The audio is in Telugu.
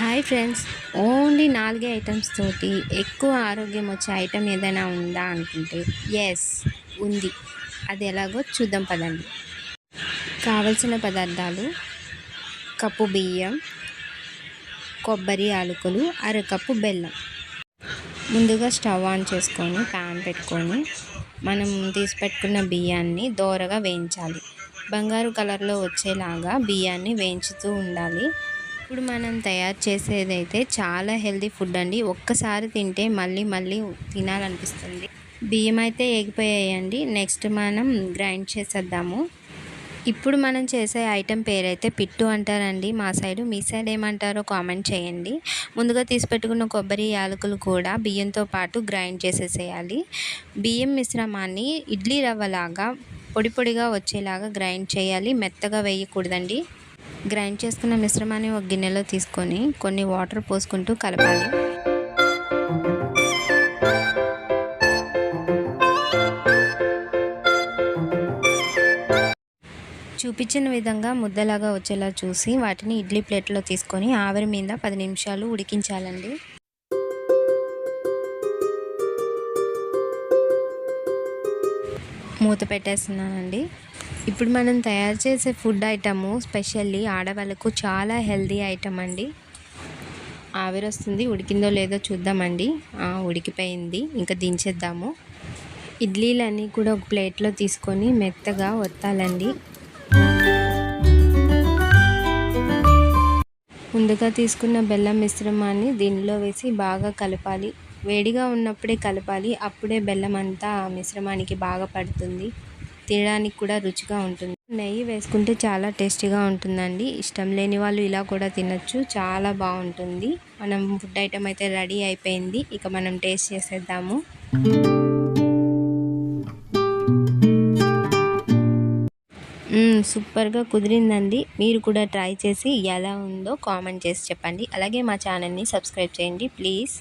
హాయ్ ఫ్రెండ్స్, ఓన్లీ 4 ఐటమ్స్ తోటి ఎక్కువ ఆరోగ్యం వచ్చే ఐటమ్ ఏదైనా ఉందా అనుకుంటే ఎస్ ఉంది. అది ఎలాగో చూద్దాం పదండి. కావలసిన పదార్థాలు: కప్పు బియ్యం, కొబ్బరి ఆలుకలు, అరకప్పు బెల్లం. ముందుగా స్టవ్ ఆన్ చేసుకొని ప్యాన్ పెట్టుకొని మనం తీసి పెట్టుకున్న బియ్యాన్ని దోరగా వేయించాలి. బంగారు కలర్లో వచ్చేలాగా బియ్యాన్ని వేయించుతూ ఉండాలి. ఇప్పుడు మనం తయారు చేసేదైతే చాలా హెల్తీ ఫుడ్ అండి. ఒక్కసారి తింటే మళ్ళీ మళ్ళీ తినాలనిపిస్తుంది. బియ్యం అయితే ఏగిపోయాయండి. నెక్స్ట్ మనం గ్రైండ్ చేసేద్దాము. ఇప్పుడు మనం చేసే ఐటెం పేరైతే పిట్టు అంటారండి మా సైడు. మీ సైడ్ ఏమంటారో కామెంట్ చేయండి. ముందుగా తీసి పెట్టుకున్న కొబ్బరి యాలకులు కూడా బియ్యంతో పాటు గ్రైండ్ చేసేసేయాలి. బియ్యం మిశ్రమాన్ని ఇడ్లీ రవ్వలాగా పొడి పొడిగా వచ్చేలాగా గ్రైండ్ చేయాలి. మెత్తగా వేయకూడదండి. గ్రైండ్ చేసుకున్న మిశ్రమాన్ని ఒక గిన్నెలో తీసుకొని కొన్ని వాటర్ పోసుకుంటూ కలపాలి. చూపించిన విధంగా ముద్దలాగా వచ్చేలా చూసి వాటిని ఇడ్లీ ప్లేట్లో తీసుకొని ఆవిరి మీద 10 నిమిషాలు ఉడికించాలండి. మూత పెట్టేస్తున్నానండి. ఇప్పుడు మనం తయారు చేసే ఫుడ్ ఐటము స్పెషల్లీ ఆడవాళ్ళకు చాలా హెల్తీ ఐటమ్ అండి. ఆవిరి వస్తుంది, ఉడికిందో లేదో చూద్దామండి. ఉడికిపోయింది, ఇంకా దించేద్దాము. ఇడ్లీలన్నీ కూడా ఒక ప్లేట్లో తీసుకొని మెత్తగా ఒత్తాలండి. ముందుగా తీసుకున్న బెల్లం మిశ్రమాన్ని దీనిలో వేసి బాగా కలపాలి. వేడిగా ఉన్నప్పుడే కలపాలి, అప్పుడే బెల్లం అంతా మిశ్రమానికి బాగా పడుతుంది. తినడానికి కూడా రుచిగా ఉంటుంది. నెయ్యి వేసుకుంటే చాలా టేస్టీగా ఉంటుందండి. ఇష్టం లేని వాళ్ళు ఇలా కూడా తినచ్చు, చాలా బాగుంటుంది. మనం ఫుడ్ ఐటమ్ అయితే రెడీ అయిపోయింది. ఇక మనం టేస్ట్ చేసేద్దాము. సూపర్గా కుదిరిందండి. మీరు కూడా ట్రై చేసి ఎలా ఉందో కామెంట్ చేసి చెప్పండి. అలాగే మా ఛానల్ని సబ్స్క్రైబ్ చేయండి ప్లీజ్.